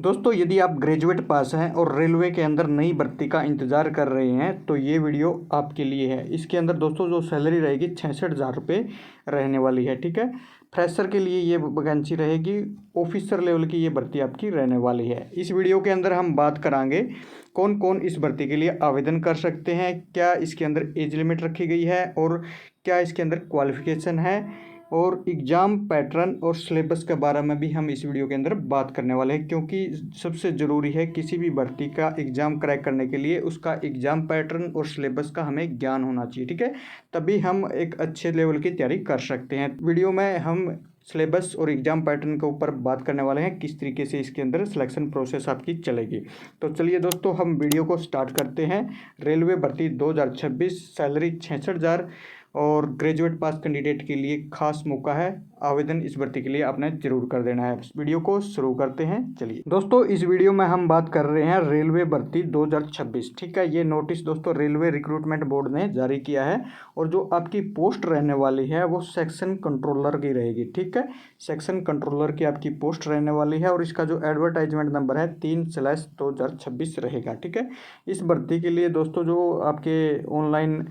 दोस्तों यदि आप ग्रेजुएट पास हैं और रेलवे के अंदर नई भर्ती का इंतज़ार कर रहे हैं तो ये वीडियो आपके लिए है। इसके अंदर दोस्तों जो सैलरी रहेगी 66,000 रुपये रहने वाली है। ठीक है, फ्रेशर के लिए ये वैकेंसी रहेगी, ऑफिसर लेवल की ये भर्ती आपकी रहने वाली है। इस वीडियो के अंदर हम बात करांगे कौन कौन इस भर्ती के लिए आवेदन कर सकते हैं, क्या इसके अंदर एज लिमिट रखी गई है और क्या इसके अंदर क्वालिफ़िकेशन है, और एग्ज़ाम पैटर्न और सिलेबस के बारे में भी हम इस वीडियो के अंदर बात करने वाले हैं, क्योंकि सबसे ज़रूरी है किसी भी भर्ती का एग्ज़ाम क्रैक करने के लिए उसका एग्ज़ाम पैटर्न और सिलेबस का हमें ज्ञान होना चाहिए। ठीक है, तभी हम एक अच्छे लेवल की तैयारी कर सकते हैं। वीडियो में हम सिलेबस और एग्ज़ाम पैटर्न के ऊपर बात करने वाले हैं, किस तरीके से इसके अंदर सिलेक्शन प्रोसेस आपकी चलेगी। तो चलिए दोस्तों हम वीडियो को स्टार्ट करते हैं। रेलवे भर्ती 2026, सैलरी 66,000 और ग्रेजुएट पास कैंडिडेट के लिए खास मौका है। आवेदन इस भर्ती के लिए आपने जरूर कर देना है। वीडियो को शुरू करते हैं। चलिए दोस्तों, इस वीडियो में हम बात कर रहे हैं रेलवे भर्ती 2026। ठीक है, ये नोटिस दोस्तों रेलवे रिक्रूटमेंट बोर्ड ने जारी किया है और जो आपकी पोस्ट रहने वाली है वो सेक्शन कंट्रोलर की रहेगी। ठीक है, सेक्शन कंट्रोलर की आपकी पोस्ट रहने वाली है और इसका जो एडवर्टाइजमेंट नंबर है 3/2026 रहेगा। ठीक है, इस भर्ती के लिए दोस्तों जो आपके ऑनलाइन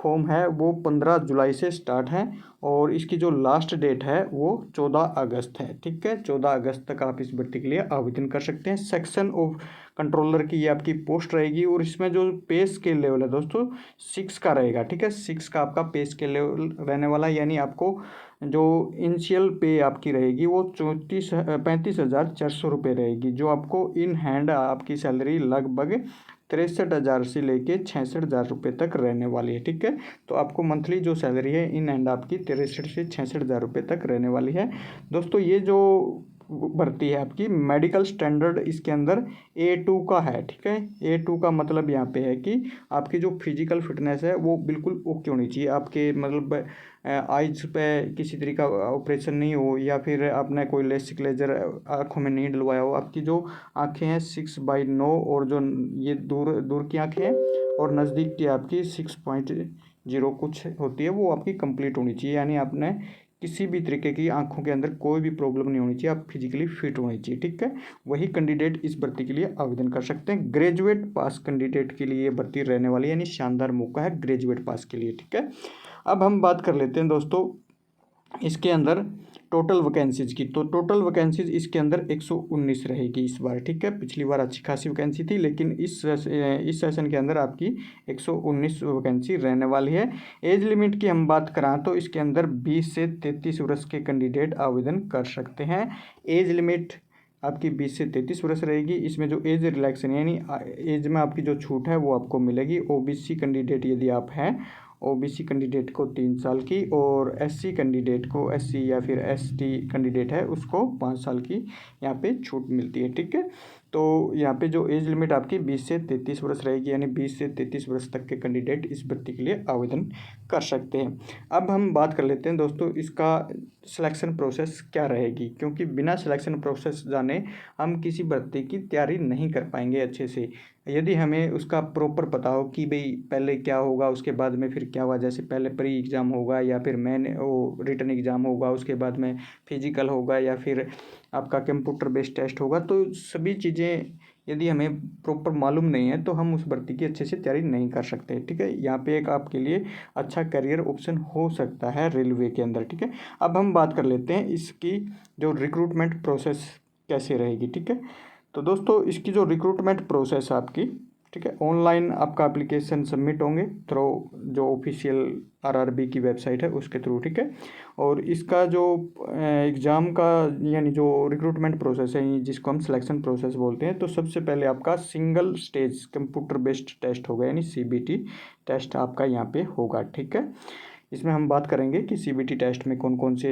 फॉर्म है वो 15 जुलाई से स्टार्ट है और इसकी जो लास्ट डेट है वो 14 अगस्त है। ठीक है, 14 अगस्त तक आप इस भर्ती के लिए आवेदन कर सकते हैं। सेक्शन ऑफ कंट्रोलर की ये आपकी पोस्ट रहेगी और इसमें जो पे स्केल लेवल है दोस्तों 6 का रहेगा। ठीक है, 6 का आपका पे स्केल लेवल रहने वाला है, यानी आपको जो इनिशियल पे आपकी रहेगी वो 35,400 रुपये रहेगी, जो आपको इन हैंड आपकी सैलरी लगभग 63,000 से लेके 66,000 रुपये तक रहने वाली है। ठीक है, तो आपको मंथली जो सैलरी है इन एंड आपकी 63 से 66,000 रुपये तक रहने वाली है। दोस्तों ये जो भर्ती है आपकी मेडिकल स्टैंडर्ड इसके अंदर A2 का है। ठीक है, A2 का मतलब यहाँ पे है कि आपकी जो फिजिकल फिटनेस है वो बिल्कुल ओके होनी चाहिए। आपके मतलब आइज पे किसी तरीके का ऑपरेशन नहीं हो या फिर आपने कोई लेसिक लेजर आँखों में नहीं डलवाया हो। आपकी जो आँखें हैं 6/9 और जो ये दूर दूर की आँखें हैं और नज़दीक की आपकी 6.0 कुछ होती है वो आपकी कंप्लीट होनी चाहिए, यानी आपने किसी भी तरीके की आंखों के अंदर कोई भी प्रॉब्लम नहीं होनी चाहिए, आप फिजिकली फिट होनी चाहिए। ठीक है, वही कैंडिडेट इस भर्ती के लिए आवेदन कर सकते हैं। ग्रेजुएट पास कैंडिडेट के लिए ये भर्ती रहने वाली है, यानी शानदार मौका है ग्रेजुएट पास के लिए। ठीक है, अब हम बात कर लेते हैं दोस्तों इसके अंदर टोटल वैकेंसीज की। तो टोटल वैकेंसीज इसके अंदर 119 रहेगी इस बार। ठीक है, पिछली बार अच्छी खासी वैकेंसी थी लेकिन इस सेशन के अंदर आपकी 119 वैकेंसी रहने वाली है। एज लिमिट की हम बात करें तो इसके अंदर 20 से 33 वर्ष के कैंडिडेट आवेदन कर सकते हैं। एज लिमिट आपकी 20 से 33 वर्ष रहेगी। इसमें जो एज रिलैक्सन यानी एज में आपकी जो छूट है वो आपको मिलेगी। ओबीसी कैंडिडेट यदि आप हैं, ओबीसी कैंडिडेट को 3 साल की और एससी कैंडिडेट को, एससी या फिर एसटी कैंडिडेट है उसको 5 साल की यहाँ पे छूट मिलती है। ठीक है, तो यहाँ पे जो एज लिमिट आपकी 20 से 33 वर्ष रहेगी, यानी 20 से 33 वर्ष तक के कैंडिडेट इस भर्ती के लिए आवेदन कर सकते हैं। अब हम बात कर लेते हैं दोस्तों इसका सिलेक्शन प्रोसेस क्या रहेगी, क्योंकि बिना सिलेक्शन प्रोसेस जाने हम किसी भर्ती की तैयारी नहीं कर पाएंगे अच्छे से। यदि हमें उसका प्रॉपर पता हो कि भाई पहले क्या होगा उसके बाद में फिर क्या हुआ, जैसे पहले प्री एग्ज़ाम होगा या फिर मेन वो रिटन एग्ज़ाम होगा, उसके बाद में फिजिकल होगा या फिर आपका कंप्यूटर बेस्ड टेस्ट होगा, तो सभी चीज़ें यदि हमें प्रॉपर मालूम नहीं है तो हम उस भर्ती की अच्छे से तैयारी नहीं कर सकते। ठीक है, यहाँ पे एक आपके लिए अच्छा करियर ऑप्शन हो सकता है रेलवे के अंदर। ठीक है, अब हम बात कर लेते हैं इसकी जो रिक्रूटमेंट प्रोसेस कैसे रहेगी। ठीक है, तो दोस्तों इसकी जो रिक्रूटमेंट प्रोसेस है आपकी, ठीक है, ऑनलाइन आपका एप्लीकेशन सबमिट होंगे थ्रू जो ऑफिशियल आरआरबी की वेबसाइट है उसके थ्रू। ठीक है, और इसका जो एग्ज़ाम का यानी जो रिक्रूटमेंट प्रोसेस है जिसको हम सिलेक्शन प्रोसेस बोलते हैं, तो सबसे पहले आपका single stage computer based test होगा, यानी सीबीटी टेस्ट आपका यहाँ पे होगा। ठीक है, इसमें हम बात करेंगे कि सीबीटी टेस्ट में कौन कौन से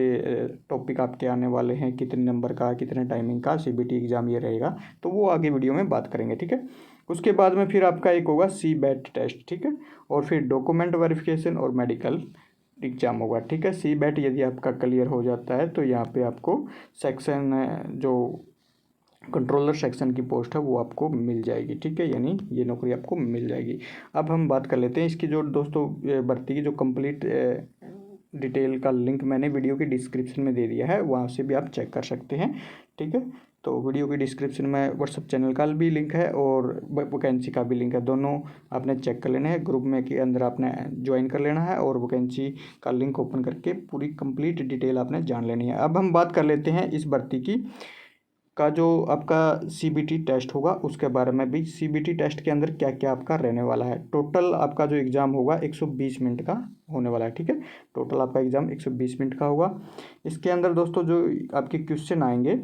टॉपिक आपके आने वाले हैं, कितने नंबर का, कितने टाइमिंग का सीबीटी एग्ज़ाम ये रहेगा, तो वो आगे वीडियो में बात करेंगे। ठीक है, उसके बाद में फिर आपका एक होगा सीबैट टेस्ट। ठीक है, और फिर डॉक्यूमेंट वेरिफिकेशन और मेडिकल एग्ज़ाम होगा। ठीक है, सीबैट यदि आपका क्लियर हो जाता है तो यहाँ पे आपको सेक्शन जो कंट्रोलर सेक्शन की पोस्ट है वो आपको मिल जाएगी। ठीक है, यानी ये नौकरी आपको मिल जाएगी। अब हम बात कर लेते हैं इसकी जो दोस्तों भर्ती की जो कंप्लीट डिटेल का लिंक मैंने वीडियो के डिस्क्रिप्शन में दे दिया है, वहाँ से भी आप चेक कर सकते हैं। ठीक है, तो वीडियो की डिस्क्रिप्शन में व्हाट्सअप चैनल का भी लिंक है और वैकेंसी का भी लिंक है, दोनों आपने चेक कर लेना है। ग्रुप में के अंदर आपने ज्वाइन कर लेना है और वैकेंसी का लिंक ओपन करके पूरी कंप्लीट डिटेल आपने जान लेनी है। अब हम बात कर लेते हैं इस भर्ती की का जो आपका सीबीटी टेस्ट होगा उसके बारे में भी। सीबीटी टेस्ट के अंदर क्या क्या आपका रहने वाला है। टोटल आपका जो एग्ज़ाम होगा 120 मिनट का होने वाला है, ठीक है। टोटल आपका एग्ज़ाम 120 मिनट का होगा। इसके अंदर दोस्तों जो आपके क्वेश्चन आएंगे,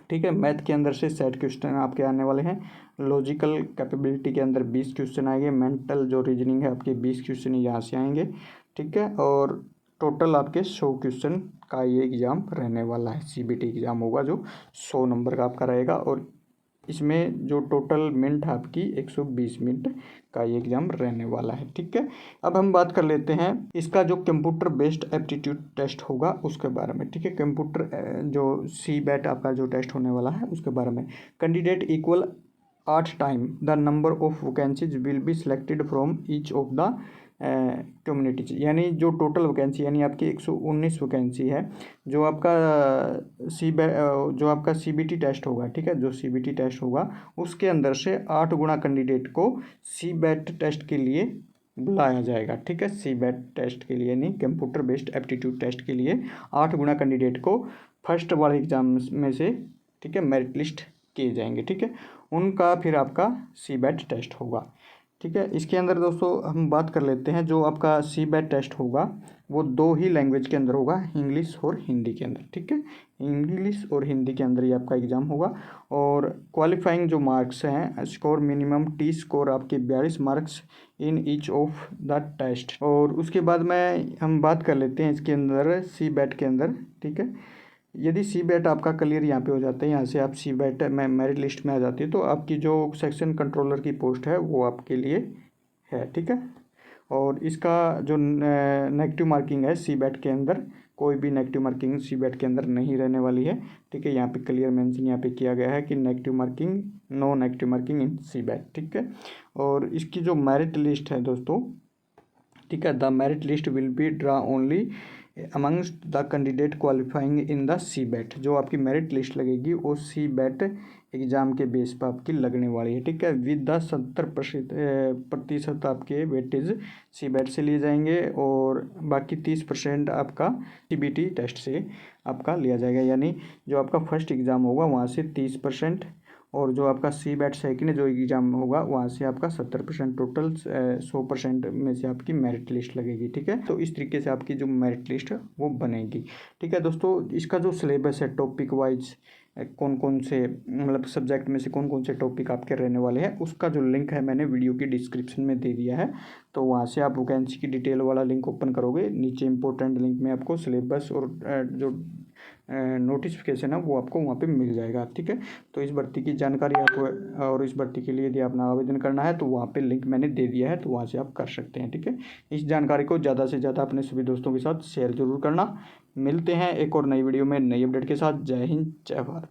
ठीक है, मैथ के अंदर से 60 क्वेश्चन आपके आने वाले हैं। लॉजिकल कैपेबिलिटी के अंदर 20 क्वेश्चन आएंगे। मेंटल जो रीजनिंग है आपके 20 क्वेश्चन यहाँ से आएंगे, ठीक है। और टोटल आपके 100 क्वेश्चन का ये एग्ज़ाम रहने वाला है। सीबीटी एग्ज़ाम होगा जो 100 नंबर का आपका रहेगा और इसमें जो टोटल मिनट है आपकी 120 मिनट का ये एग्ज़ाम रहने वाला है, ठीक है। अब हम बात कर लेते हैं इसका जो कंप्यूटर बेस्ड एप्टीट्यूड टेस्ट होगा उसके बारे में, ठीक है। कंप्यूटर जो सीबैट आपका जो टेस्ट होने वाला है उसके बारे में। Candidate equal 8 time the number of vacancies will be selected from each of the communities, यानी जो टोटल वैकेंसी यानी आपकी 119 वैकेंसी है। जो आपका जो आपका सीबीटी टेस्ट होगा, ठीक है, जो सीबीटी टेस्ट होगा उसके अंदर से 8 गुना कैंडिडेट को सीबैट टेस्ट के लिए बुलाया जाएगा, ठीक है। सीबैट टेस्ट के लिए यानी कंप्यूटर बेस्ड एप्टीट्यूड टेस्ट के लिए 8 गुना कैंडिडेट को फर्स्ट वाले एग्जाम में से, ठीक है, मेरिट लिस्ट किए जाएंगे, ठीक है। उनका फिर आपका सीबैट टेस्ट होगा, ठीक है। इसके अंदर दोस्तों हम बात कर लेते हैं जो आपका सीबैट टेस्ट होगा वो 2 ही लैंग्वेज के अंदर होगा, इंग्लिश और हिंदी के अंदर, ठीक है। इंग्लिश और हिंदी के अंदर ही आपका एग्ज़ाम होगा। और क्वालिफाइंग जो मार्क्स हैं, स्कोर मिनिमम टी स्कोर आपके 42 marks in each of the test. और उसके बाद में हम बात कर लेते हैं इसके अंदर सीबैट के अंदर, ठीक है। यदि सीबैट आपका क्लियर यहाँ पे हो जाता है, यहाँ से आप सीबैट में मेरिट लिस्ट में आ जाती है, तो आपकी जो सेक्शन कंट्रोलर की पोस्ट है वो आपके लिए है, ठीक है। और इसका जो नेगेटिव मार्किंग है सीबैट के अंदर, कोई भी नेगेटिव मार्किंग सीबैट के अंदर नहीं रहने वाली है, ठीक है। यहाँ पे क्लियर मेंशन यहाँ पे किया गया है कि negative marking, no negative marking in CBAT, ठीक है। और इसकी जो मेरिट लिस्ट है दोस्तों, ठीक है, the merit list will be draw only amongst the candidate qualifying in the CBAT. जो आपकी मेरिट लिस्ट लगेगी वो सीबैट एग्ज़ाम के बेस पर आपकी लगने वाली है, ठीक है। विद द 70% आपके वेटेज सीबैट से लिए जाएंगे और बाकी 30% आपका सीबीटी टेस्ट से आपका लिया जाएगा। यानी जो आपका फर्स्ट एग्ज़ाम होगा वहाँ से 30% और जो आपका सीबैट सेकंड जो एग्ज़ाम होगा वहाँ से आपका 70%, टोटल 100% में से आपकी मेरिट लिस्ट लगेगी, ठीक है। तो इस तरीके से आपकी जो मेरिट लिस्ट है वो बनेगी, ठीक है। दोस्तों इसका जो सिलेबस है टॉपिक वाइज कौन कौन से मतलब सब्जेक्ट में से कौन कौन से टॉपिक आपके रहने वाले हैं उसका जो लिंक है मैंने वीडियो की डिस्क्रिप्शन में दे दिया है। तो वहाँ से आप वैकेंसी की डिटेल वाला लिंक ओपन करोगे, नीचे इंपॉर्टेंट लिंक में आपको सिलेबस और जो नोटिफिकेशन है वो आपको वहाँ पे मिल जाएगा, ठीक है। तो इस भर्ती की जानकारी आपको और इस भर्ती के लिए यदि अपना आवेदन करना है तो वहाँ पे लिंक मैंने दे दिया है, तो वहाँ से आप कर सकते हैं, ठीक है। इस जानकारी को ज़्यादा से ज़्यादा अपने सभी दोस्तों के साथ शेयर जरूर करना। मिलते हैं एक और नई वीडियो में नई अपडेट के साथ। जय हिंद, जय भारत।